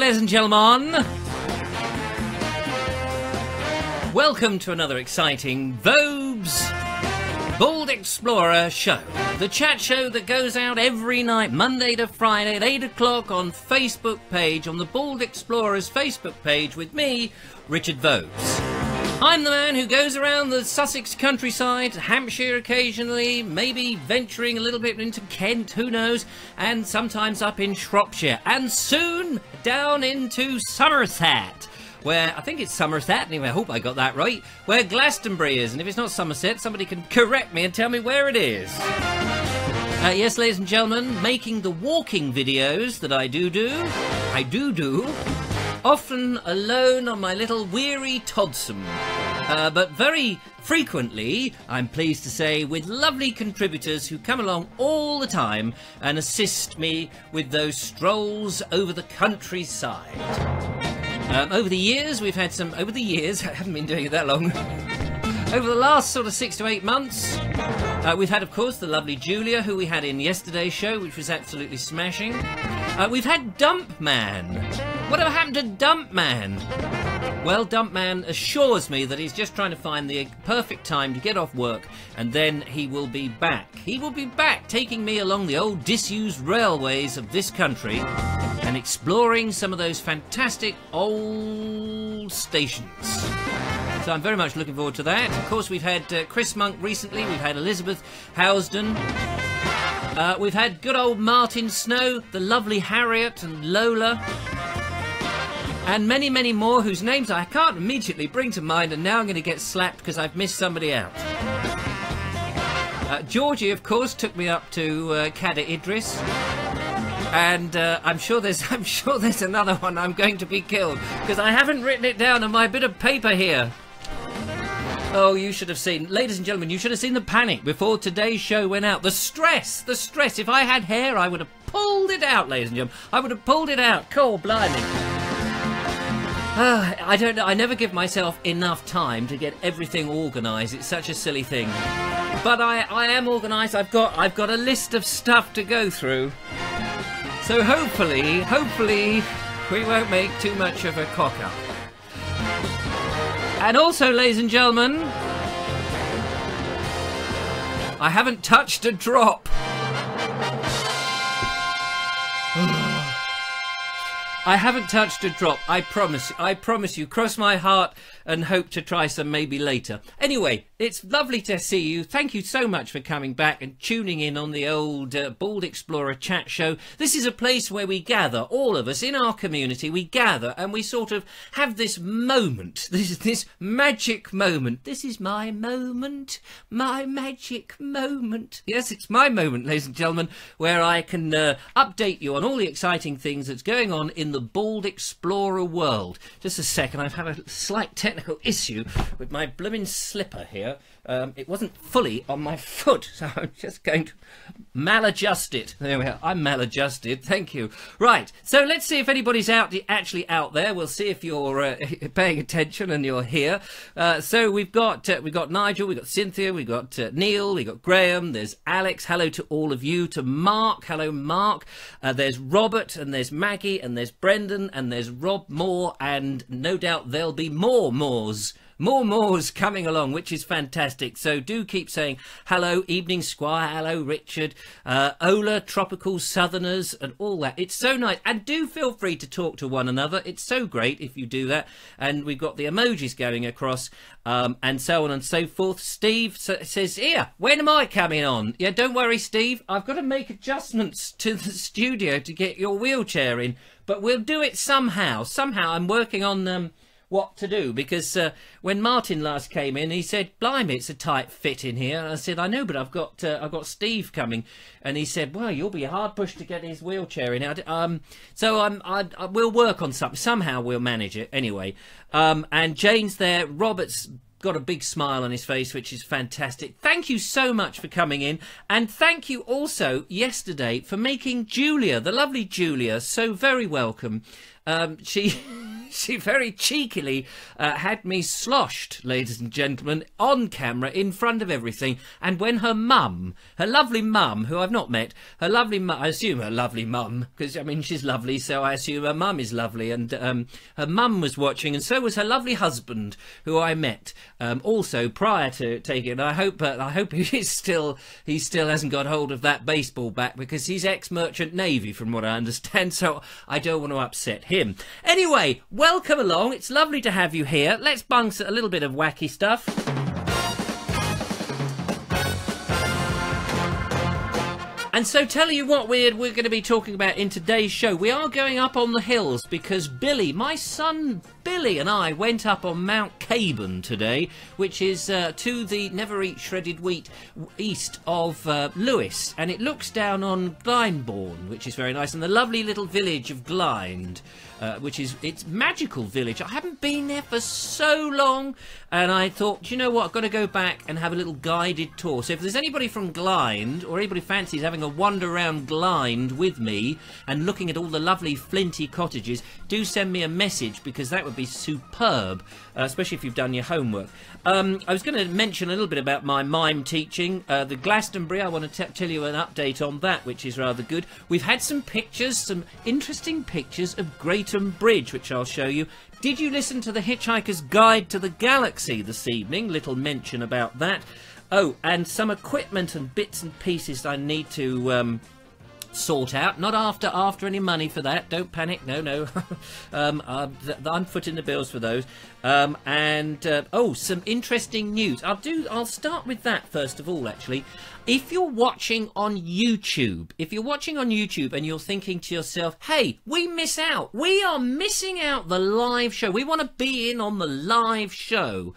ladies and gentlemen. Welcome to another exciting Vobes Bald Explorer show. The chat show that goes out every night, Monday to Friday at 8 o'clock on Facebook page, on the Bald Explorers Facebook page with me, Richard Vobes. I'm the man who goes around the Sussex countryside, Hampshire occasionally, maybe venturing a little bit into Kent, who knows, and sometimes up in Shropshire, and soon down into Somerset, where, I think it's Somerset, anyway, I hope I got that right, where Glastonbury is, and if it's not Somerset, somebody can correct me and tell me where it is. Yes, ladies and gentlemen, making the walking videos that I do, often alone on my little weary Todsome, but very frequently, I'm pleased to say, with lovely contributors who come along all the time and assist me with those strolls over the countryside. Over the years, we've had some... Over the years, I haven't been doing it that long. Over the last sort of 6 to 8 months, we've had, of course, the lovely Julia, who we had in yesterday's show, which was absolutely smashing. We've had Dump Man. Whatever happened to Dump Man? Well, Dump Man assures me that he's just trying to find the perfect time to get off work, and then he will be back. He will be back, taking me along the old disused railways of this country and exploring some of those fantastic old stations. So I'm very much looking forward to that. Of course, we've had Chris Monk recently. We've had Elizabeth Housden. We've had good old Martin Snow, the lovely Harriet and Lola, and many, many more whose names I can't immediately bring to mind, and now I'm going to get slapped because I've missed somebody out. Georgie, of course, took me up to Cada Idris, and I'm sure there's another one. I'm going to be killed because I haven't written it down on my bit of paper here. Oh, you should have seen, ladies and gentlemen, you should have seen the panic before today's show went out. The stress, the stress. If I had hair, I would have pulled it out, ladies and gentlemen. I would have pulled it out. Cool, blimey. I don't know. I never give myself enough time to get everything organised. It's such a silly thing. But I am organised. I've got a list of stuff to go through. So hopefully, we won't make too much of a cock-up. And also, ladies and gentlemen, I haven't touched a drop. I haven't touched a drop, I promise you, cross my heart and hope to try some maybe later. Anyway, it's lovely to see you. Thank you so much for coming back and tuning in on the old Bald Explorer chat show. This is a place where we gather, all of us in our community, we gather and we sort of have this moment, this magic moment. This is my moment, my magic moment. Yes, it's my moment, ladies and gentlemen, where I can update you on all the exciting things that's going on in the Bald Explorer world. Just a second, I've had a slight technical issue with my blooming slipper here. It wasn't fully on my foot, so I'm just going to maladjust it. There we are. I'm maladjusted. Thank you. Right. So let's see if anybody's actually out there. We'll see if you're paying attention and you're here. So we've got Nigel, we've got Cynthia, we've got Neil, we've got Graham. There's Alex. Hello to all of you. To Mark. Hello, Mark. There's Robert, and there's Maggie, and there's Brendan, and there's Rob Moore, and no doubt there'll be more Moores. More Moores coming along, which is fantastic. So do keep saying hello, Evening Squire, hello, Richard, Ola, Tropical Southerners, and all that. It's so nice. And do feel free to talk to one another. It's so great if you do that. And we've got the emojis going across, and so on and so forth. Steve says, here, when am I coming on? Yeah, don't worry, Steve. I've got to make adjustments to the studio to get your wheelchair in. But we'll do it somehow. Somehow I'm working on... what to do, because when Martin last came in, he said, blimey, it's a tight fit in here. And I said, I know, but I've got Steve coming. And he said, well, you'll be hard pushed to get his wheelchair in. We'll work on something. Somehow we'll manage it anyway. And Jane's there. Robert's got a big smile on his face, which is fantastic. Thank you so much for coming in, and thank you also yesterday for making Julia, the lovely Julia, so very welcome. She very cheekily had me sloshed, ladies and gentlemen, on camera in front of everything. And when her mum, her lovely mum, who I've not met, her lovely mum, I assume her lovely mum, because, I mean, she's lovely, so I assume her mum is lovely. And her mum was watching, and so was her lovely husband, who I met also prior to taking it. I hope he still hasn't got hold of that baseball bat, because he's ex-merchant navy, from what I understand, so I don't want to upset him. Anyway, welcome along. It's lovely to have you here. Let's bung a little bit of wacky stuff. And so tell you what we're going to be talking about in today's show. We are going up on the hills because Billy, my son Billy, and I went up on Mount Caban today, which is to the Never Eat Shredded Wheat east of Lewis. And it looks down on Glyndebourne, which is very nice, and the lovely little village of Glynde. It's magical village. I haven't been there for so long, and I thought, you know what, I've got to go back and have a little guided tour. So if there's anybody from Glynde, or anybody fancies having a wander around Glynde with me and looking at all the lovely flinty cottages, do send me a message, because that would be superb, especially if you've done your homework. I was going to mention a little bit about my mime teaching. The Glastonbury, I want to tell you an update on that, which is rather good. We've had some pictures, some interesting pictures of Greatham Bridge, which I'll show you. Did you listen to the Hitchhiker's Guide to the Galaxy this evening? Little mention about that. Oh, and some equipment and bits and pieces I need to sort out. Not after any money for that. Don't panic. No. I'm footing the bills for those. Some interesting news. I'll start with that first of all, actually. If you're watching on YouTube, and you're thinking to yourself, hey, we miss out. We are missing out the live show. We want to be in on the live show.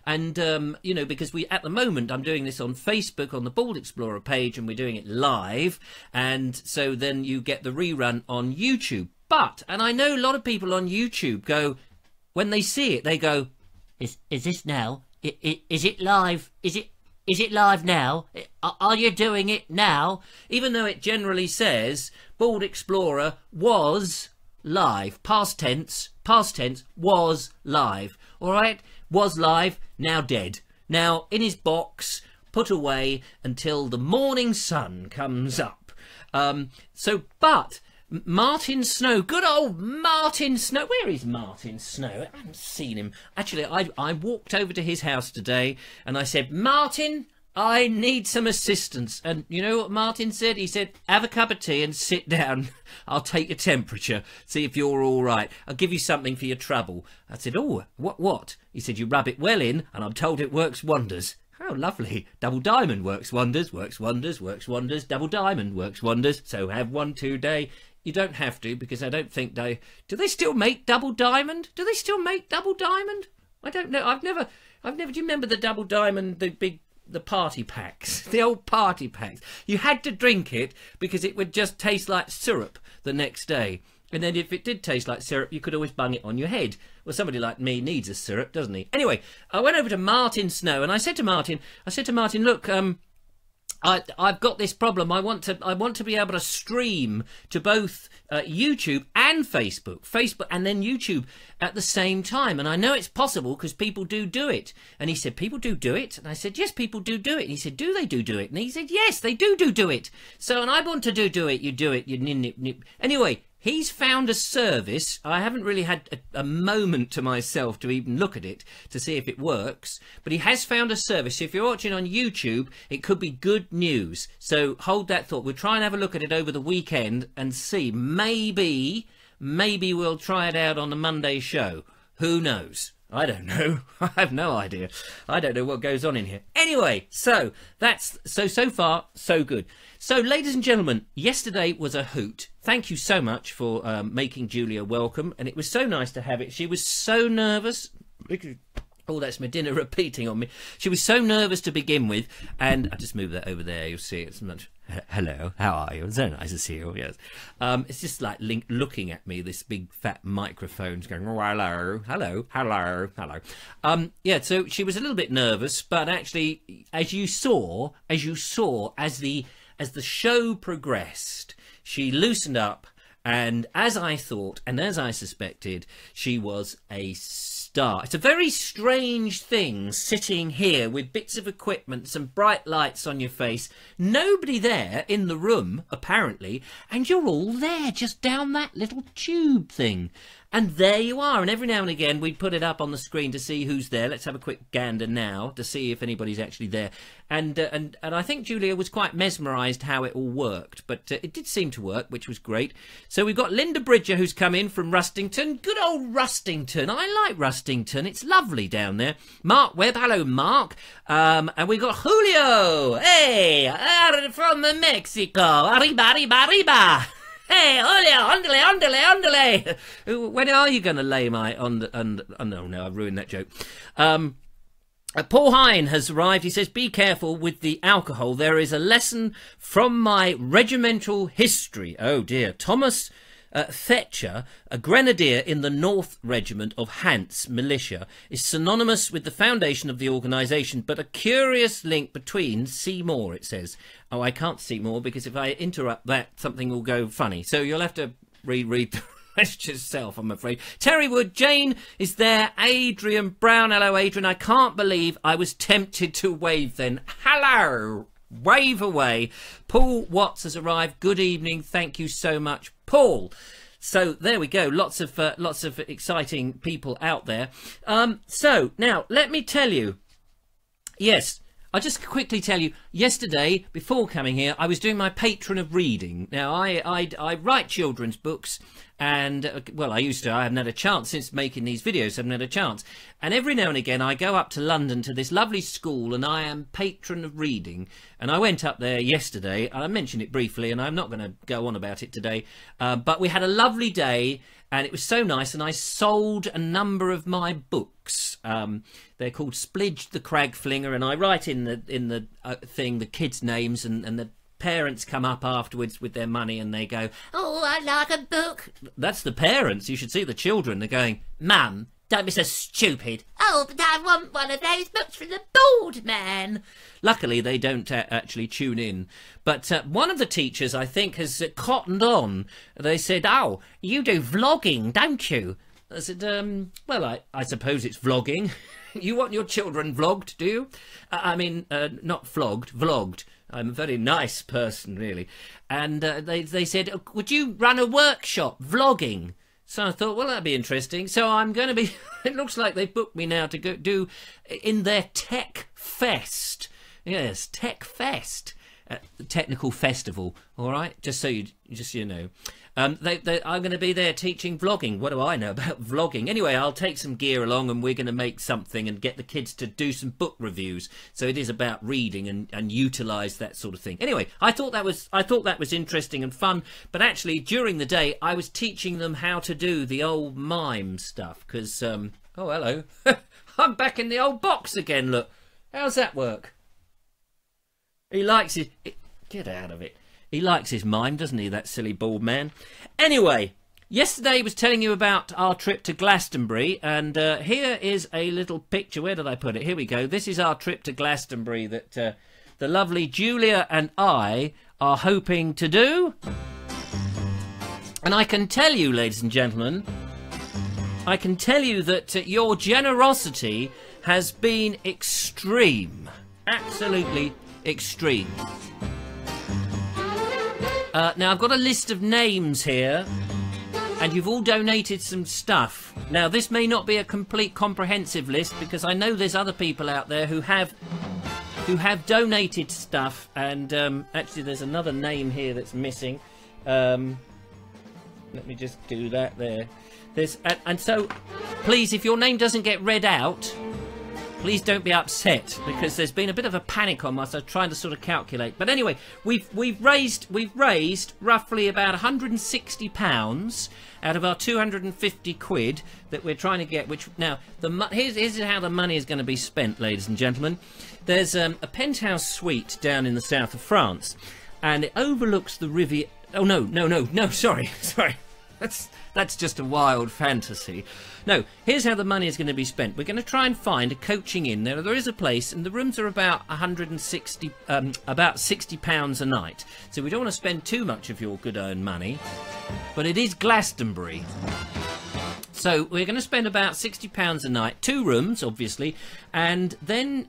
And, because at the moment, I'm doing this on Facebook, on the Bald Explorer page, and we're doing it live. And so then you get the rerun on YouTube. And I know a lot of people on YouTube go, when they see it, they go, is this now? Is it live? Is it live now? Are you doing it now? Even though it generally says Bald Explorer was live. Past tense, was live. All right? Was live, now dead. Now in his box, put away until the morning sun comes up. But Martin Snow, good old Martin Snow. Where is Martin Snow? I haven't seen him. Actually, I walked over to his house today and I said, Martin, I need some assistance. And you know what Martin said? He said, have a cup of tea and sit down. I'll take your temperature, see if you're all right. I'll give you something for your trouble. I said, oh, what? He said, you rub it well in, and I'm told it works wonders. How lovely. Double diamond works wonders. Double diamond works wonders. So have one today. You don't have to, because I don't think do they still make double diamond? Do they still make double diamond? I don't know. I've never, do you remember the double diamond, the party packs, the old party packs? You had to drink it because it would just taste like syrup the next day. And then if it did taste like syrup, you could always bung it on your head. Well, somebody like me needs a syrup, doesn't he? Anyway, I went over to Martin Snow and I said to Martin, look, I've got this problem. I want to be able to stream to both YouTube and Facebook and then YouTube at the same time. And I know it's possible because people do it. And he said, people do it? And I said, yes, people do it. And he said, do they do it? And he said, yes, they do it. So, and I want to do it. You do it. You nip. Anyway, he's found a service. I haven't really had a moment to myself to even look at it to see if it works. But he has found a service. If you're watching on YouTube, it could be good news. So hold that thought. We'll try and have a look at it over the weekend and see. Maybe we'll try it out on the Monday show. Who knows? I don't know. I have no idea. I don't know what goes on in here. Anyway, so that's so far so good. So, ladies and gentlemen, yesterday was a hoot. Thank you so much for making Julia welcome, and it was so nice to have it. She was so nervous. Oh, that's my dinner repeating on me. She was so nervous to begin with, and I just move that over there. You'll see it's much. Hello, how are you? It's so nice to see you. Yes, it's just like looking at me. This big fat microphone's going. Oh, hello. Yeah. So she was a little bit nervous, but actually, as you saw, as the show progressed, she loosened up And as I thought, and as I suspected, she was a star. It's a very strange thing sitting here with bits of equipment, some bright lights on your face, nobody there in the room, apparently, and you're all there just down that little tube thing. And there you are, and every now and again we put it up on the screen to see who's there. Let's have a quick gander now to see if anybody's actually there. And I think Julia was quite mesmerised how it all worked, but it did seem to work, which was great. So we've got Linda Bridger, who's come in from Rustington. Good old Rustington. I like Rustington. It's lovely down there. Mark Webb. Hello, Mark. And we got Julio. Hey, from Mexico. Arriba, arriba, arriba. Hey, Julio, ondele. When are you going to lay my oh no, I've ruined that joke. Paul Hine has arrived. He says, be careful with the alcohol. There is a lesson from my regimental history. Oh dear. Thomas Thetcher, a grenadier in the North Regiment of Hants Militia, is synonymous with the foundation of the organisation, but a curious link between, see more, it says. Oh, I can't see more because if I interrupt that, something will go funny. So you'll have to reread the rest yourself, I'm afraid. Terry Wood, Jane is there, Adrian Brown. Hello, Adrian. I can't believe I was tempted to wave then. Hello. Wave away. Paul Watts has arrived. Good evening. Thank you so much, Paul. So there we go. Lots of exciting people out there. So now let me tell you. Yes, I'll just quickly tell you. Yesterday, before coming here, I was doing my patron of reading. Now I write children's books. And, well, I used to. I haven't had a chance since making these videos. I haven't had a chance. And every now and again, I go up to London to this lovely school, and I am patron of reading. And I went up there yesterday. I mentioned it briefly, and I'm not going to go on about it today. But we had a lovely day, and it was so nice. And I sold a number of my books. They're called Splidge the Crag Flinger, and I write in the thing the kids' names, and the parents come up afterwards with their money and they go, oh, I like a book. That's the parents. You should see the children. They're going, Mum, don't be so stupid. Oh, but I want one of those books from the board man. Luckily, they don't actually tune in. But one of the teachers, I think, has cottoned on. They said, oh, you do vlogging, don't you? I said, well, I suppose it's vlogging. You want your children vlogged, do you? I mean, not flogged, vlogged. I'm a very nice person, really. And they said, would you run a workshop, vlogging? So I thought, well, that'd be interesting. So I'm going to be... It looks like they've booked me now to go do in their Tech Fest. Yes, Tech Fest. The technical festival, all right? Just so you know. I'm going to be there teaching vlogging. What do I know about vlogging? Anyway, I'll take some gear along and we're going to make something and get the kids to do some book reviews. So it is about reading and utilise that sort of thing. Anyway, I thought that was interesting and fun. But actually, during the day, I was teaching them how to do the old mime stuff. Because, oh, hello. I'm back in the old box again, look. How's that work? He likes his... Get out of it. He likes his mime, doesn't he, that silly bald man? Anyway, yesterday I was telling you about our trip to Glastonbury, and here is a little picture. Where did I put it? Here we go. This is our trip to Glastonbury that the lovely Julia and I are hoping to do. And I can tell you, ladies and gentlemen, I can tell you that your generosity has been extreme. Absolutely extreme. Now, I've got a list of names here, and you've all donated some stuff. Now, this may not be a complete comprehensive list, because I know there's other people out there who have donated stuff, and actually there's another name here that's missing. Let me just do that there. And so, please, if your name doesn't get read out, please don't be upset, because there's been a bit of a panic on us. I'm trying to sort of calculate. But anyway, we've raised roughly about £160 out of our 250 quid that we're trying to get. Which now here's how the money is going to be spent, ladies and gentlemen. There's a penthouse suite down in the south of France, and it overlooks the river. Oh no! Sorry. That's just a wild fantasy. No, here's how the money is going to be spent. We're going to try and find a coaching inn. There is a place, and the rooms are about 160, about £60 a night. So we don't want to spend too much of your good-earned money. But it is Glastonbury. So we're going to spend about £60 a night, 2 rooms, obviously, and then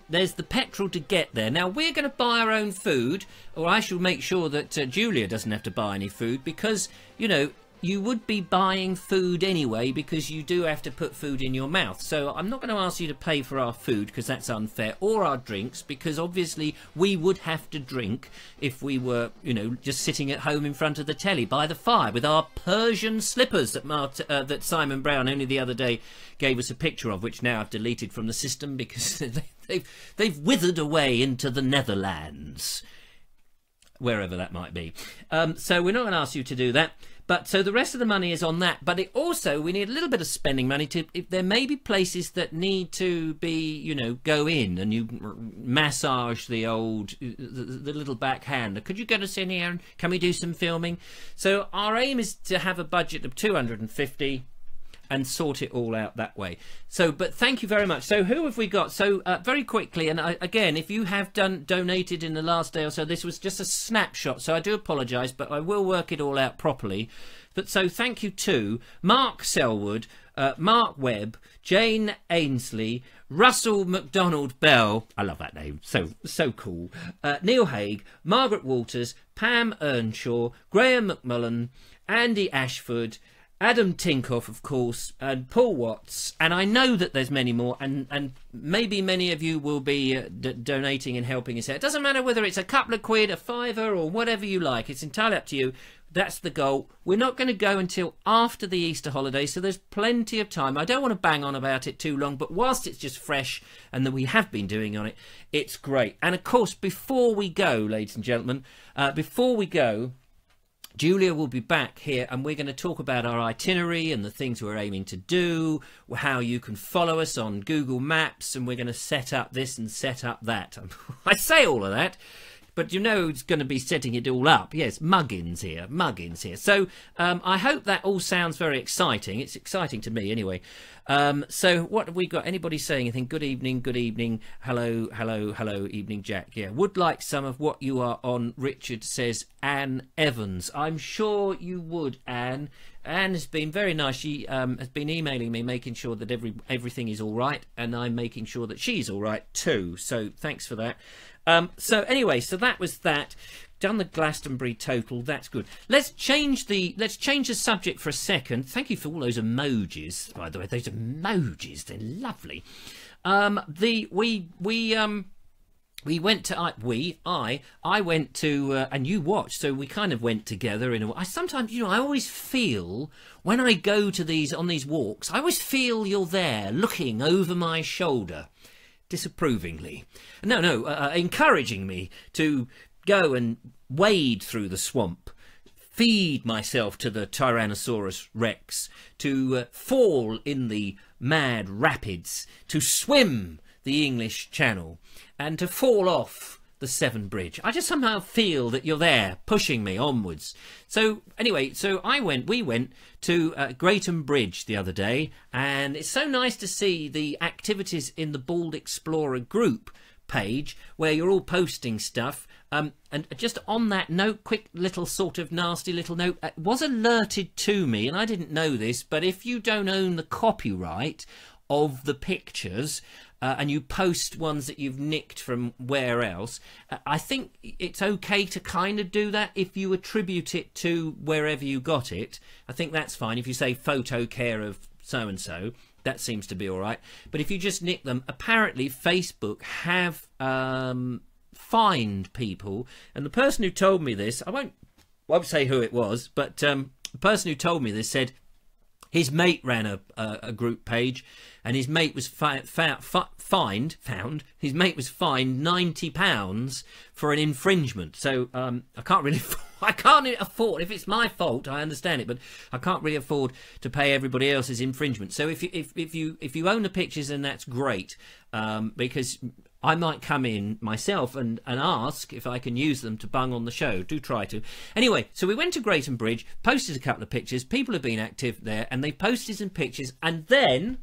there's the petrol to get there. Now, we're going to buy our own food, or I shall make sure that Julia doesn't have to buy any food, because, you know, you would be buying food anyway, because you do have to put food in your mouth. So I'm not going to ask you to pay for our food, because that's unfair, or our drinks, because obviously we would have to drink if we were, you know, just sitting at home in front of the telly by the fire with our Persian slippers that Simon Brown only the other day gave us a picture of, which now I've deleted from the system because they've withered away into the Netherlands, wherever that might be. So we're not going to ask you to do that. But so the rest of the money is on that. But it also, we need a little bit of spending money to, if there may be places that need to be, you know, go in and you massage the little backhander. Could you get us in here and can we do some filming? So our aim is to have a budget of 250 and sort it all out that way. So, but thank you very much. So who have we got? So very quickly, and again, if you have donated in the last day or so, this was just a snapshot, so I do apologise, but I will work it all out properly. But so thank you to Mark Selwood, Mark Webb, Jane Ainsley, Russell MacDonald Bell, I love that name, so cool, Neil Haig, Margaret Walters, Pam Earnshaw, Graham McMullen, Andy Ashford, Adam Tinkoff, of course, and Paul Watts, and I know that there's many more, and maybe many of you will be donating and helping us out. It doesn't matter whether it's a couple of quid, a fiver, or whatever you like. It's entirely up to you. That's the goal. We're not going to go until after the Easter holiday, so there's plenty of time. I don't want to bang on about it too long, but whilst it's just fresh and that we have been doing on it, it's great. And of course, before we go, ladies and gentlemen, before we go, Julia will be back here and we're going to talk about our itinerary and the things we're aiming to do, how you can follow us on Google Maps, and we're going to set up this and set up that. I say all of that, but you know who's going to be setting it all up? Yes, Muggins here, Muggins here. So I hope that all sounds very exciting. It's exciting to me anyway. So what have we got? Anybody saying anything? Good evening, hello, hello, hello, evening, Jack. Yeah, would like some of what you are on, Richard says. Anne Evans. I'm sure you would, Anne. Anne has been very nice. She has been emailing me, making sure that everything is all right, and I'm making sure that she's all right too. So thanks for that. So anyway, so that was that. Done the Glastonbury total. That's good. Let's change the subject for a second. Thank you for all those emojis, by the way. Those emojis, they're lovely. We went to I went to and you watched, so we kind of went together in a way. I sometimes, you know, I always feel when I go to on these walks, I always feel you're there looking over my shoulder disapprovingly. No, encouraging me to go and wade through the swamp, feed myself to the Tyrannosaurus Rex, to fall in the mad rapids, to swim the English Channel, and to fall off the Severn Bridge. I just somehow feel that you're there pushing me onwards. So anyway, so we went to Greatham Bridge the other day, and it's so nice to see the activities in the Bald Explorer group page where you're all posting stuff. And just on that note, quick little sort of nasty little note, it was alerted to me, and I didn't know this, but if you don't own the copyright of the pictures, and you post ones that you've nicked from where else, I think it's okay to kind of do that if you attribute it to wherever you got it. I think that's fine. If you say photo care of so-and-so, that seems to be all right. But if you just nick them, apparently Facebook have fined people. And the person who told me this, I won't say who it was, but the person who told me this said his mate ran a group page, and his mate was fined £90 for an infringement. So I can't really I can't afford. If it's my fault, I understand it, but I can't really afford to pay everybody else's infringement. So if you own the pictures, then that's great, because I might come in myself and ask if I can use them to bung on the show. Do try to. Anyway, so we went to Grayton Bridge, posted a couple of pictures. People have been active there, and they posted some pictures, and then,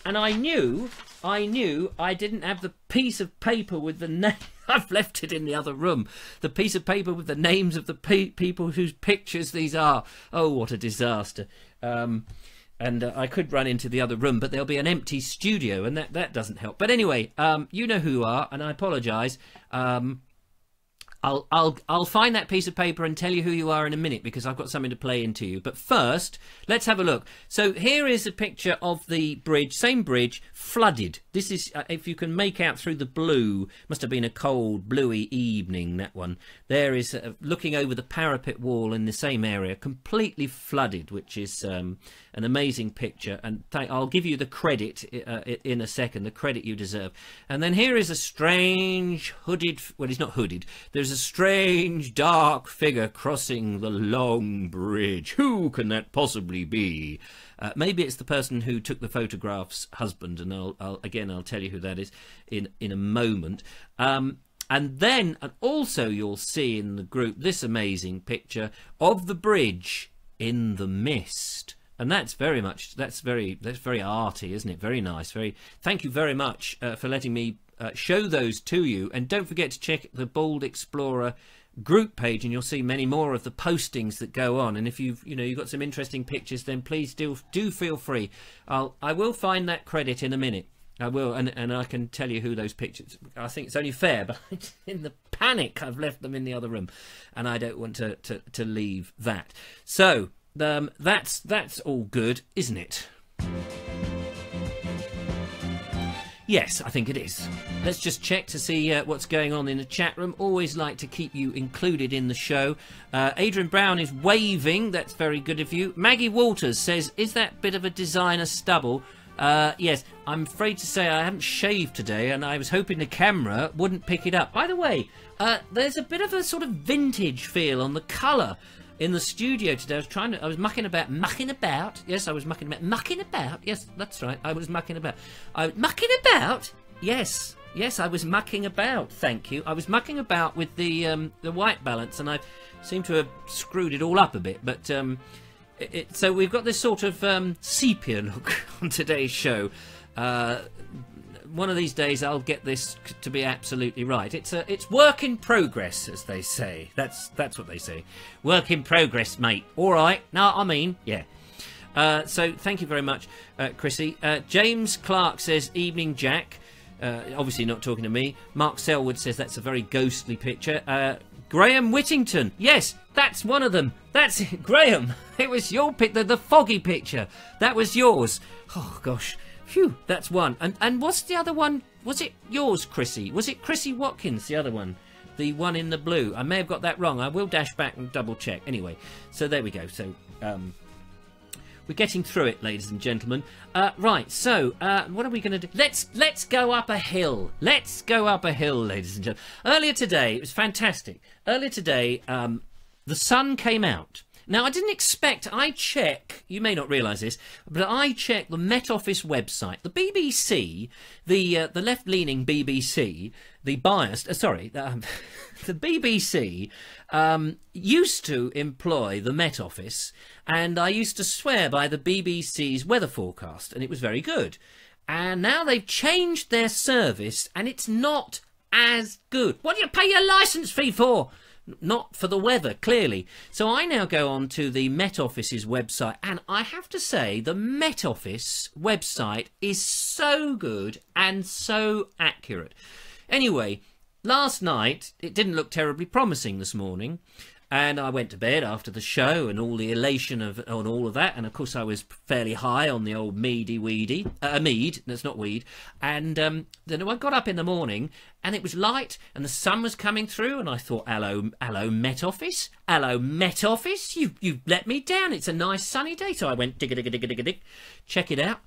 and I knew I didn't have the piece of paper with the name. I've left it in the other room. The piece of paper with the names of the people whose pictures these are. Oh, what a disaster. And I could run into the other room, but there'll be an empty studio, and that doesn't help. But anyway, you know who you are, and I apologise. I'll find that piece of paper and tell you who you are in a minute, because I've got something to play into you. But first, let's have a look. So here is a picture of the bridge, same bridge, flooded. This is, if you can make out through the blue, must have been a cold, bluey evening, that one. There is, looking over the parapet wall in the same area, completely flooded, which is an amazing picture. And I'll give you the credit in a second, the credit you deserve. And then here is a strange hooded, well, he's not hooded, there's a strange dark figure crossing the long bridge. Who can that possibly be? Maybe it's the person who took the photograph's husband, and I'll tell you who that is in a moment. And then, and also you'll see in the group this amazing picture of the bridge in the mist. And that's very much, that's very arty, isn't it? Very nice. Thank you very much for letting me show those to you. And don't forget to check the Bald Explorer group page, and you'll see many more of the postings that go on. And if you've got some interesting pictures, then please do feel free. I will find that credit in a minute. I will, and I can tell you who those pictures. I think it's only fair, but in the panic, I've left them in the other room, and I don't want to leave that. So that's all good, isn't it? Yes, I think it is. Let's just check to see what's going on in the chat room. Always like to keep you included in the show. Adrian Brown is waving. That's very good of you. Maggie Walters says, is that bit of a designer stubble? Yes, I'm afraid to say I haven't shaved today, and I was hoping the camera wouldn't pick it up. By the way, there's a bit of a sort of vintage feel on the colour in the studio today. I was mucking about. Yes, I was mucking about. Yes, that's right. I was mucking about. Mucking about? Yes, I was mucking about. Thank you. I was mucking about with the white balance, and I seem to have screwed it all up a bit. But so we've got this sort of sepia look on today's show. One of these days I'll get this to be absolutely right. It's work in progress, as they say. That's what they say. Work in progress, mate. All right. No, I mean, yeah. So thank you very much, Chrissy. James Clark says, evening, Jack. Obviously not talking to me. Mark Selwood says that's a very ghostly picture. Graham Whittington. Yes, that's one of them. That's it. Graham. It was your picture, the foggy picture. That was yours. Oh, gosh. Phew, that's one. And what's the other one? Was it yours, Chrissy? Was it Chrissy Watkins, the other one? The one in the blue. I may have got that wrong. I will dash back and double check. Anyway, so there we go. So we're getting through it, ladies and gentlemen. Right, so what are we going to do? Let's go up a hill. Let's go up a hill, ladies and gentlemen. Earlier today, it was fantastic. Earlier today, the sun came out. Now, I didn't expect, I check, you may not realise this, but I checked the Met Office website. The BBC, the left-leaning BBC, the biased, the BBC used to employ the Met Office, and I used to swear by the BBC's weather forecast, and it was very good. And now they've changed their service, and it's not as good. What do you pay your licence fee for? Not for the weather, clearly. So I now go on to the Met Office's website, and I have to say the Met Office website is so good and so accurate. Anyway, last night it didn't look terribly promising this morning, and I went to bed after the show and all the elation on all of that, and of course I was fairly high on the old mead, that's not weed, and then I got up in the morning and it was light and the sun was coming through, and I thought, hello Met Office, you let me down, it's a nice sunny day. So I went dig, check it out,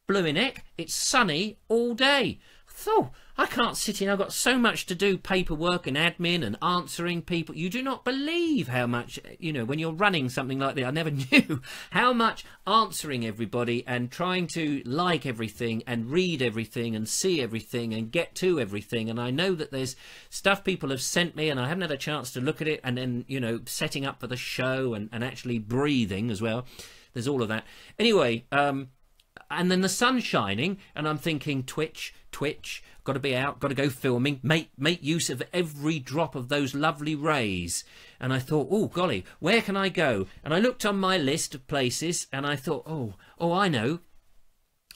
blue in heck, it's sunny all day. thought, I can't sit in, I've got so much to do, paperwork and admin and answering people. You do not believe how much, you know, when you're running something like that, I never knew how much answering everybody and trying to like everything and read everything and see everything and get to everything. And I know that there's stuff people have sent me and I haven't had a chance to look at it, and then, you know, setting up for the show and actually breathing as well. There's all of that. Anyway, and then the sun's shining and I'm thinking, Twitch, got to be out, got to go filming, make use of every drop of those lovely rays. And I thought, oh golly, where can I go? And I looked on my list of places and I thought, oh, I know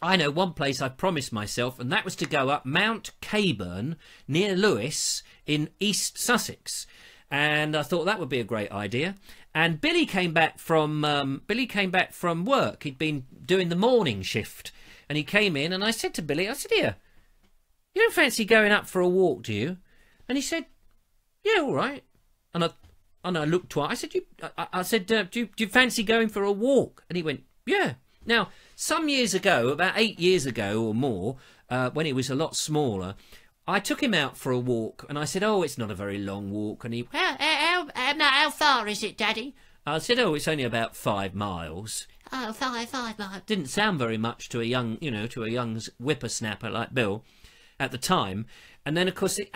one place I promised myself, and that was to go up Mount Caburn near Lewes in East Sussex. And I thought that would be a great idea. And Billy came back from work. He'd been doing the morning shift, and he came in, and I said to Billy, I said, here, you don't fancy going up for a walk, do you? And he said, yeah, all right. And I looked twice. I said, do you fancy going for a walk? And he went, yeah. Now, some years ago, about 8 years ago or more, when he was a lot smaller, I took him out for a walk, and I said, oh, it's not a very long walk. And he, how far is it, Daddy? I said, oh, it's only about 5 miles. Oh, five miles. Didn't sound very much to a young, you know, to a young whippersnapper like Bill at the time. And then, of course, it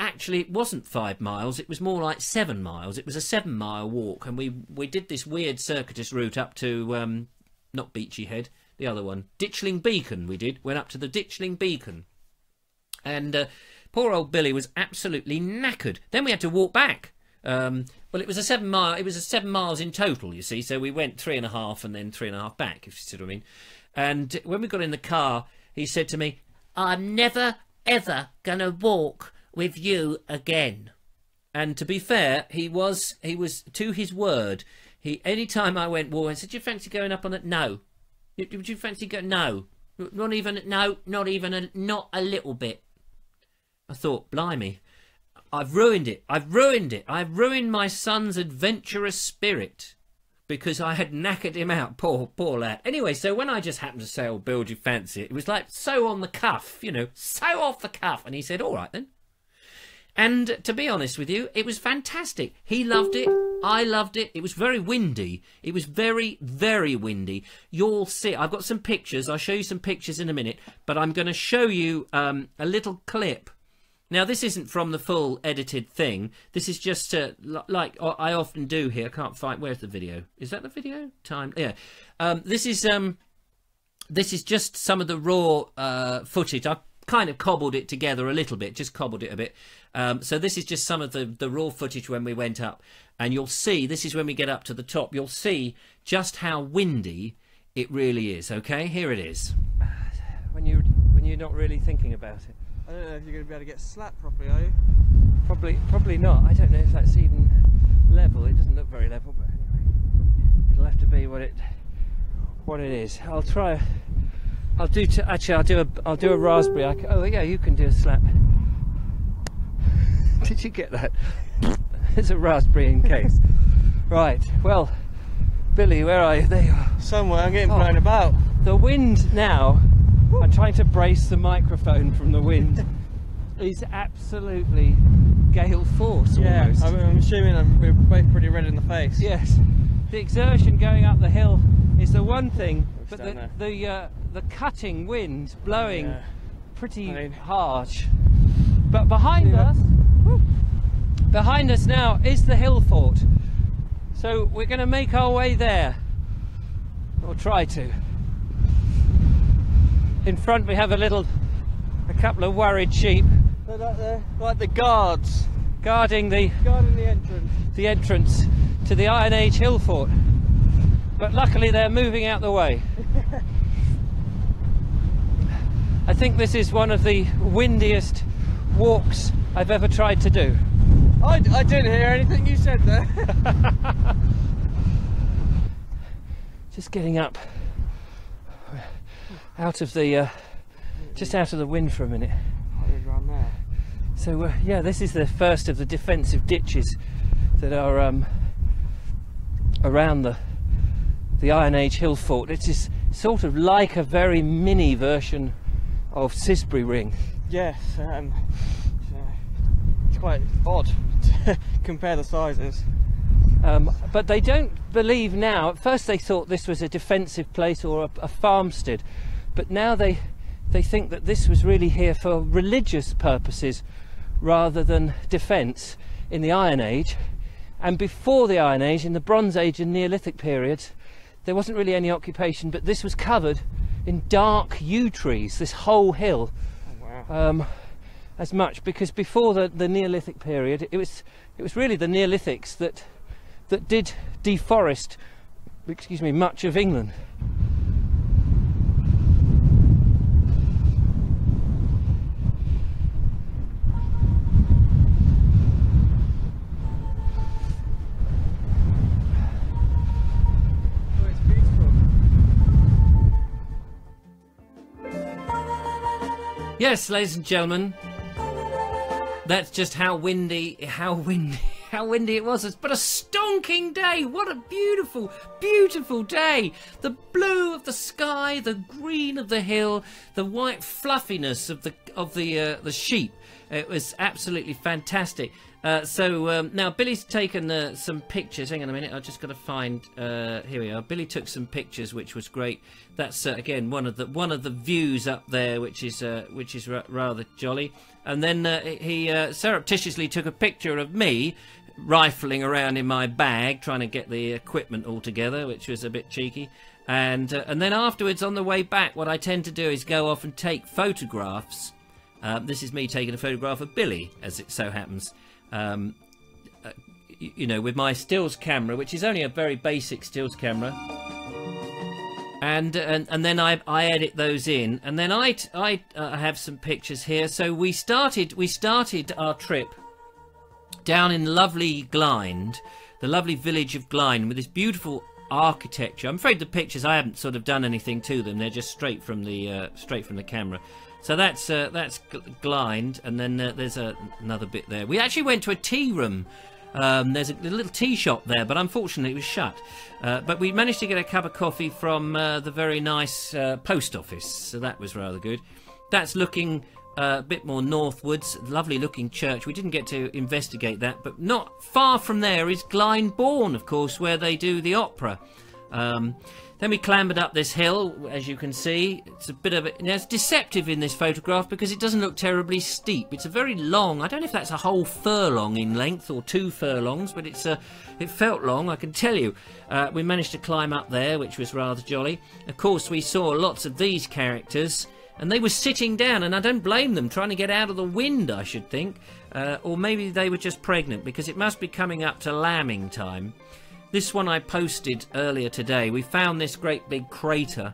wasn't 5 miles. It was more like 7 miles. It was a 7-mile walk, and we did this weird circuitous route up to, not Beachy Head, the other one, Ditchling Beacon. Went up to the Ditchling Beacon. And poor old Billy was absolutely knackered. Then we had to walk back. Well, it was a 7 mile. It was a 7 miles in total, you see. So we went 3.5 and then 3.5 back, if you see what I mean. And when we got in the car, he said to me, "I'm never ever gonna walk with you again." And to be fair, he was to his word. Any time I went walking, I said, "Do you fancy going up on it?" No. Would you fancy going? No. Not even. No. Not even. Not a little bit. I thought, blimey, I've ruined it. I've ruined my son's adventurous spirit because I had knackered him out. Poor lad. Anyway, so when I just happened to say, "Oh, Bill, do you fancy it?" It was like so on the cuff, you know, so off the cuff. And he said, "All right then." And to be honest with you, it was fantastic. He loved it. I loved it. It was very windy. It was very, very windy. You'll see. I've got some pictures. I'll show you some pictures in a minute. But I'm going to show you a little clip. Now, this isn't from the full edited thing. This is just like I often do here. I can't find... Where's the video? Is that the video? Time... Yeah. This is just some of the raw footage. I've kind of cobbled it together a little bit. Just cobbled it a bit. So this is just some of the raw footage when we went up. And you'll see, this is when we get up to the top. You'll see just how windy it really is. Okay? Here it is. When you're not really thinking about it. I don't know if you're going to be able to get slapped properly, are you? Probably not. I don't know if that's even level. It doesn't look very level, but anyway, it'll have to be what it is. I'll try. I'll do a raspberry. Oh yeah, you can do a slap. Did you get that? There's a raspberry in case. Right. Well, Billy, where are you? There you are. Somewhere. I'm getting blown about. The wind now. I'm trying to brace the microphone from the wind. It's absolutely gale force almost. Yeah, I'm assuming we're both pretty red in the face. Yes. The exertion going up the hill is the one thing, but the cutting wind blowing pretty harsh. But behind us now is the hill fort. So we're going to make our way there, or try to. In front we have a couple of worried sheep. They're like the guards guarding the entrance to the Iron Age hill fort. But luckily they're moving out the way. I think this is one of the windiest walks I've ever tried to do. I didn't hear anything you said there. Just getting up out of the just out of the wind for a minute. So yeah, this is the first of the defensive ditches that are around the Iron Age hill fort. It is sort of like a very mini version of Sisbury Ring. Yes, it's quite odd to compare the sizes. But they don't believe now. At first they thought this was a defensive place or a farmstead, but now they think that this was really here for religious purposes rather than defence in the Iron Age. And before the Iron Age, in the Bronze Age and Neolithic periods, there wasn't really any occupation, but this was covered in dark yew trees, this whole hill. Oh, wow. As much, because before the Neolithic period, it was really the Neolithics that did deforest, excuse me, much of England. Oh, it's beautiful. Yes, ladies and gentlemen, that's just how windy it was. But a stonking day. What a beautiful, beautiful day. The blue of the sky, the green of the hill, the white fluffiness of the sheep. It was absolutely fantastic. So now Billy's taken some pictures. Hang on a minute, I've just got to find. Here we are. Billy took some pictures, which was great. That's again one of the views up there, which is rather jolly. And then he surreptitiously took a picture of me rifling around in my bag, trying to get the equipment all together, which was a bit cheeky. And then afterwards, on the way back, what I tend to do is go off and take photographs. This is me taking a photograph of Billy, as it so happens. You know, with my stills camera, which is only a very basic stills camera, and then I edit those in, and then I have some pictures here. So we started our trip down in lovely Glynde, the lovely village of Glynde, with this beautiful architecture. I'm afraid the pictures, I haven't sort of done anything to them; they're just straight from the camera. So that's Glynde, and then there's another bit there. We actually went to a tea room. There's a little tea shop there, but unfortunately it was shut. But we managed to get a cup of coffee from the very nice post office, so that was rather good. That's looking a bit more northwards. Lovely looking church. We didn't get to investigate that, but not far from there is Glyndebourne, of course, where they do the opera. Then we clambered up this hill, as you can see. It's a bit of it's deceptive in this photograph because it doesn't look terribly steep. It's a very long, I don't know if that's a whole furlong in length or 2 furlongs, but it felt long, I can tell you. We managed to climb up there, which was rather jolly. Of course, we saw lots of these characters, and they were sitting down, and I don't blame them, trying to get out of the wind, I should think. Or maybe they were just pregnant, because it must be coming up to lambing time. This one I posted earlier today. We found this great big crater,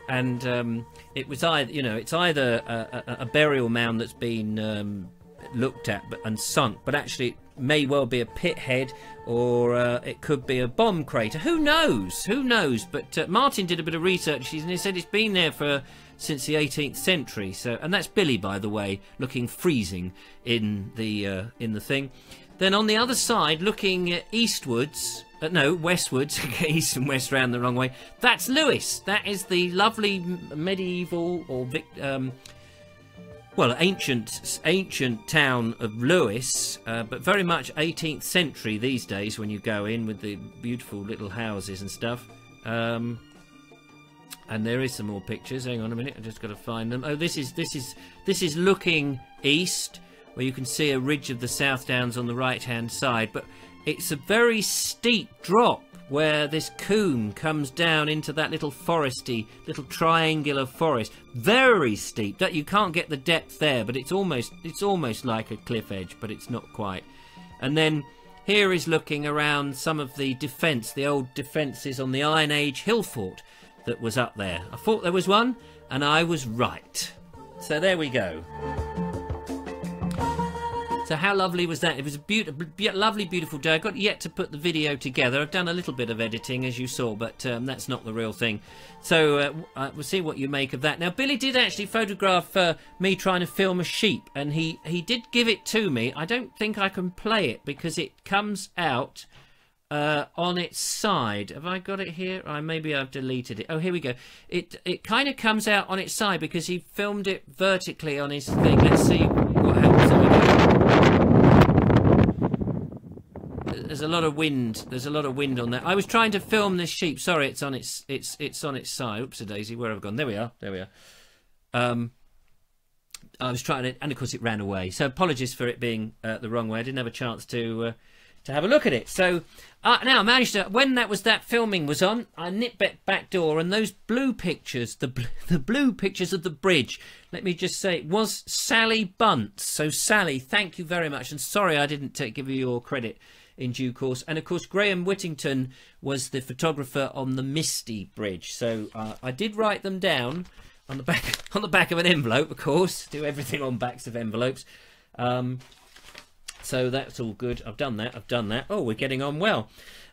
and it was either, you know, it's either a burial mound that's been looked at and sunk, but actually it may well be a pit head, or it could be a bomb crater. Who knows? Who knows? But Martin did a bit of research, and he said it's been there since the 18th century. So, and that's Billy, by the way, looking freezing in the thing. Then on the other side, looking westwards, east and west round the wrong way, that's Lewes. That is the lovely medieval or ancient town of Lewes, but very much 18th century these days when you go in, with the beautiful little houses and stuff. And there is some more pictures. Hang on a minute, I just got to find them. Oh, this is looking east, where you can see a ridge of the South Downs on the right-hand side, but it's a very steep drop where this coombe comes down into that little foresty, little triangular forest. Very steep. That you can't get the depth there, but it's almost like a cliff edge, but it's not quite. And then here is looking around some of the old defences on the Iron Age hill fort that was up there. I thought there was one, and I was right. So there we go. So how lovely was that? It was a lovely, beautiful day. I got yet to put the video together. I've done a little bit of editing, as you saw, but that's not the real thing. So we'll see what you make of that. Now, Billy did actually photograph me trying to film a sheep, and he did give it to me. I don't think I can play it because it comes out on its side. Have I got it here? Maybe I've deleted it. Oh, here we go. It kind of comes out on its side because he filmed it vertically on his thing. Let's see what happens. There we go. There's a lot of wind. There's a lot of wind on that. I was trying to film this sheep. Sorry, it's on its on its side. Oops, a daisy. Where have I gone? There we are. There we are. I was trying it, and of course it ran away. So apologies for it being the wrong way. I didn't have a chance to have a look at it. So now I managed to, when that filming was on, I nipped back door, and those blue pictures, the blue pictures of the bridge, let me just say, it was Sally Bunce. So Sally, thank you very much, and sorry I didn't give you your credit in due course. And of course Graham Whittington was the photographer on the Misty Bridge. So I did write them down on the back of an envelope, of course. Do everything on backs of envelopes. So that's all good. I've done that. Oh, we're getting on well.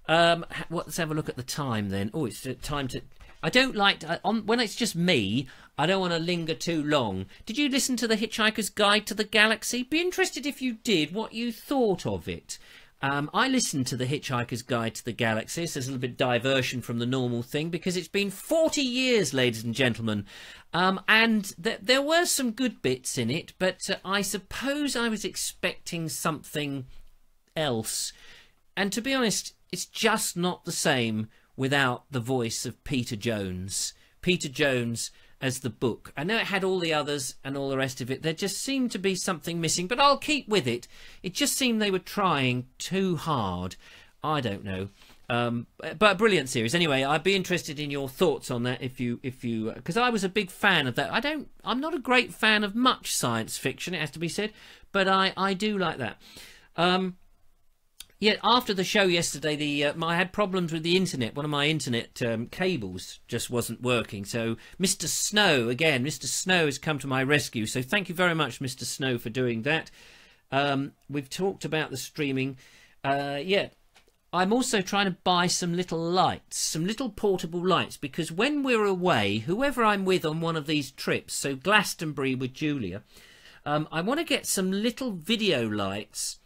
Let's have a look at the time then. Oh, it's time to... I don't like... when it's just me, I don't want to linger too long. Did you listen to The Hitchhiker's Guide to the Galaxy? Be interested if you did, what you thought of it. I listened to The Hitchhiker's Guide to the Galaxy. So there's a little bit of diversion from the normal thing because it's been 40 years, ladies and gentlemen. And there were some good bits in it, but I suppose I was expecting something else. And to be honest, it's just not the same without the voice of Peter Jones. Peter Jones as the book. I know it had all the others and all the rest of it. There just seemed to be something missing, but I'll keep with it. It just seemed they were trying too hard. I don't know. But a brilliant series. Anyway, I'd be interested in your thoughts on that if you because I was a big fan of that. I'm not a great fan of much science fiction, it has to be said, but I do like that. Yeah, after the show yesterday, I had problems with the internet. One of my internet cables just wasn't working. So Mr. Snow, again, Mr. Snow has come to my rescue. So thank you very much, Mr. Snow, for doing that. We've talked about the streaming. Yeah, I'm also trying to buy some little lights, some little portable lights, because when we're away, whoever I'm with on one of these trips, so Glastonbury with Julia, I want to get some little video lights,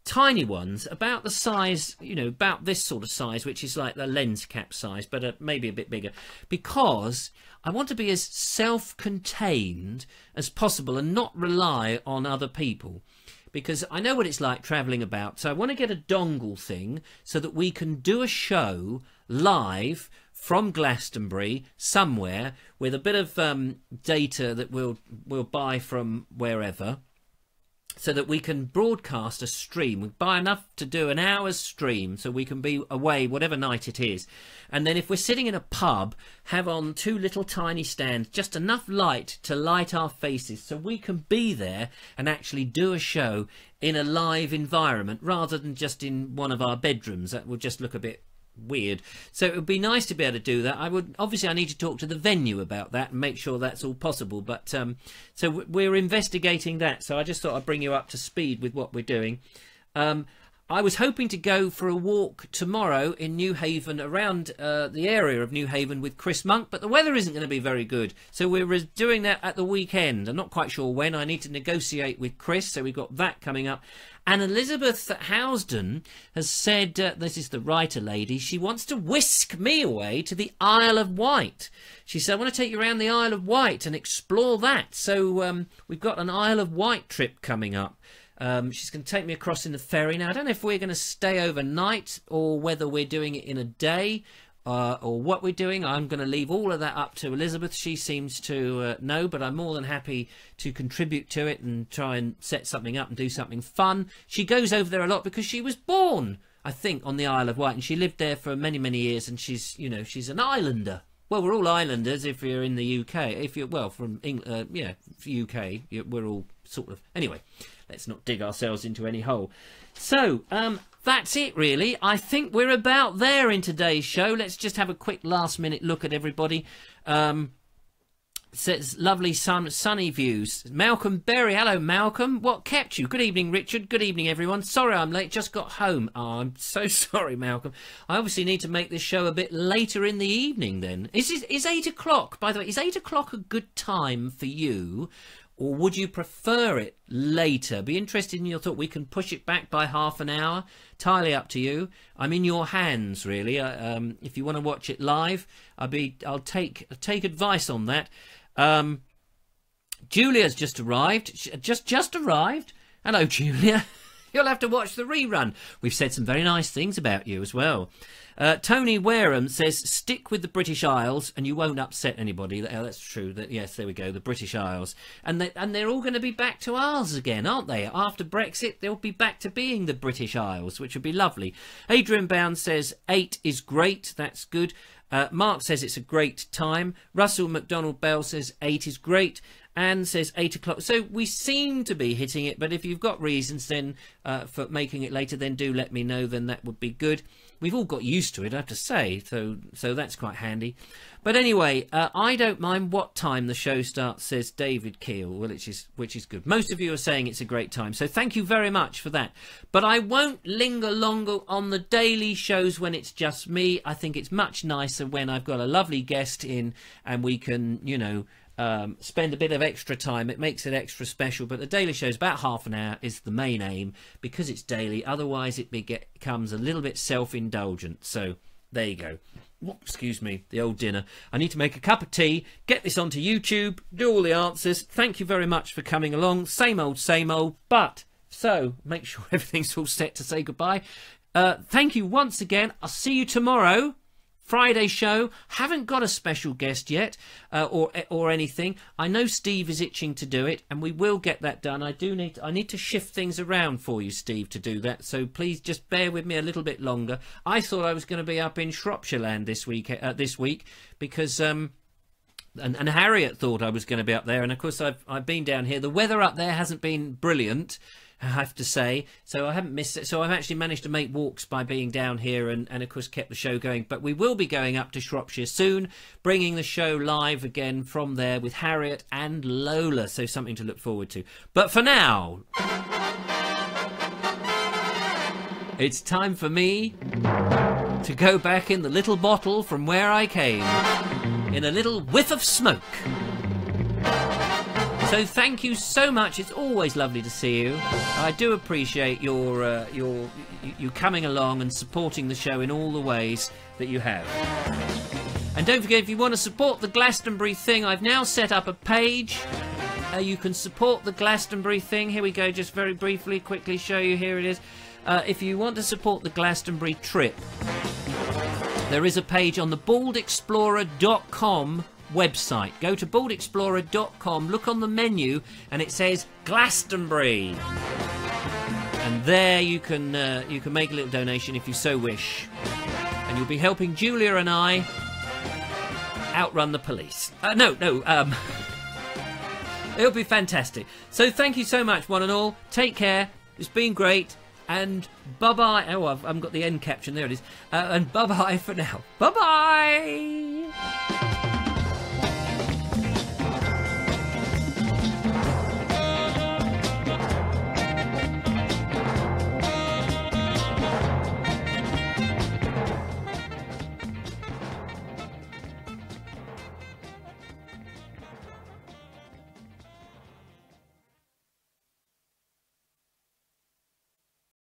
tiny ones, about the size, you know, about this sort of size, which is like the lens cap size, but maybe a bit bigger, because I want to be as self-contained as possible and not rely on other people, because I know what it's like travelling about. So I want to get a dongle thing so that we can do a show live from Glastonbury somewhere with a bit of data that we'll buy from wherever, so that we can broadcast a stream. We buy enough to do an hour's stream so we can be away whatever night it is. And then if we're sitting in a pub, have on two little tiny stands, just enough light to light our faces so we can be there and actually do a show in a live environment rather than just in one of our bedrooms. That would just look a bit weird. So it would be nice to be able to do that. Obviously I need to talk to the venue about that and make sure that's all possible, but so we're investigating that. So I just thought I'd bring you up to speed with what we're doing. I was hoping to go for a walk tomorrow in New Haven, around the area of New Haven with Chris Monk, but the weather isn't going to be very good, so we're doing that at the weekend. I'm not quite sure when. I need to negotiate with Chris, so we've got that coming up. And Elizabeth Housden has said, this is the writer lady, she wants to whisk me away to the Isle of Wight. She said, I want to take you around the Isle of Wight and explore that. So we've got an Isle of Wight trip coming up. She's going to take me across in the ferry. Now, I don't know if we're going to stay overnight or whether we're doing it in a day or what we're doing. I'm going to leave all of that up to Elizabeth. She seems to know, but I'm more than happy to contribute to it and try and set something up and do something fun. She goes over there a lot because she was born, I think, on the Isle of Wight, and she lived there for many, many years, and she's, you know, she's an islander. Well, we're all islanders if you're in the UK. If you're, well, from England, yeah, UK, we're all sort of... Anyway, let's not dig ourselves into any hole. So, that's it, really. I think we're about there in today's show. Let's just have a quick last-minute look at everybody. Says lovely sunny views. Malcolm Berry, hello Malcolm. What kept you? Good evening, Richard. Good evening, everyone. Sorry I'm late. Just got home. Oh, I'm so sorry, Malcolm. I obviously need to make this show a bit later in the evening. Then is 8 o'clock? By the way, is 8 o'clock a good time for you, or would you prefer it later? Be interested in your thought. We can push it back by half an hour. Entirely up to you. I'm in your hands, really. If you want to watch it live, I'll take advice on that. Julia's just arrived. Just arrived. Hello, Julia. You'll have to watch the rerun. We've said some very nice things about you as well. Tony Wareham says, stick with the British Isles and you won't upset anybody. That's true. Yes, there we go, the British Isles. And they're all going to be back to ours again, aren't they? After Brexit, they'll be back to being the British Isles, which would be lovely. Adrian Bound says, 8 is great. That's good. Mark says it's a great time. Russell McDonald Bell says 8 is great. Anne says 8 o'clock. So we seem to be hitting it, but if you've got reasons then for making it later, then do let me know, then that would be good. We've all got used to it, I have to say, so that's quite handy. But anyway, I don't mind what time the show starts, says David Keel, which is good. Most of you are saying it's a great time, so thank you very much for that. But I won't linger longer on the daily shows when it's just me. I think it's much nicer when I've got a lovely guest in and we can, you know, spend a bit of extra time. It makes it extra special, but the daily show is about half an hour is the main aim because it's daily. Otherwise it becomes a little bit self-indulgent. So there you go. Oh, excuse me, the old dinner. I need to make a cup of tea, get this onto YouTube, do all the answers. Thank you very much for coming along. Same old, but so make sure everything's all set to say goodbye. Thank you once again. I'll see you tomorrow. Friday show. Haven't got a special guest yet or anything. I know Steve is itching to do it and we will get that done. I need to shift things around for you, Steve, to do that, so please just bear with me a little bit longer. I thought I was going to be up in Shropshire Land this week because and Harriet thought I was going to be up there, and of course I've been down here. The weather up there hasn't been brilliant, I have to say, so I haven't missed it. So I've actually managed to make walks by being down here and of course kept the show going. But we will be going up to Shropshire soon, bringing the show live again from there with Harriet and Lola, so something to look forward to. But for now, it's time for me to go back in the little bottle from where I came, in a little whiff of smoke. So thank you so much. It's always lovely to see you. I do appreciate you coming along and supporting the show in all the ways that you have. And don't forget, if you want to support the Glastonbury thing, I've now set up a page. You can support the Glastonbury thing. Here we go, just very briefly, quickly show you. Here it is. If you want to support the Glastonbury trip, there is a page on the baldexplorer.com website. Go to baldexplorer.com, look on the menu, and it says Glastonbury. And there you can make a little donation if you so wish. And you'll be helping Julia and I outrun the police. It'll be fantastic. So thank you so much, one and all. Take care. It's been great. And bye-bye. Oh, I've got the end caption. There it is. And bye-bye for now. Bye-bye.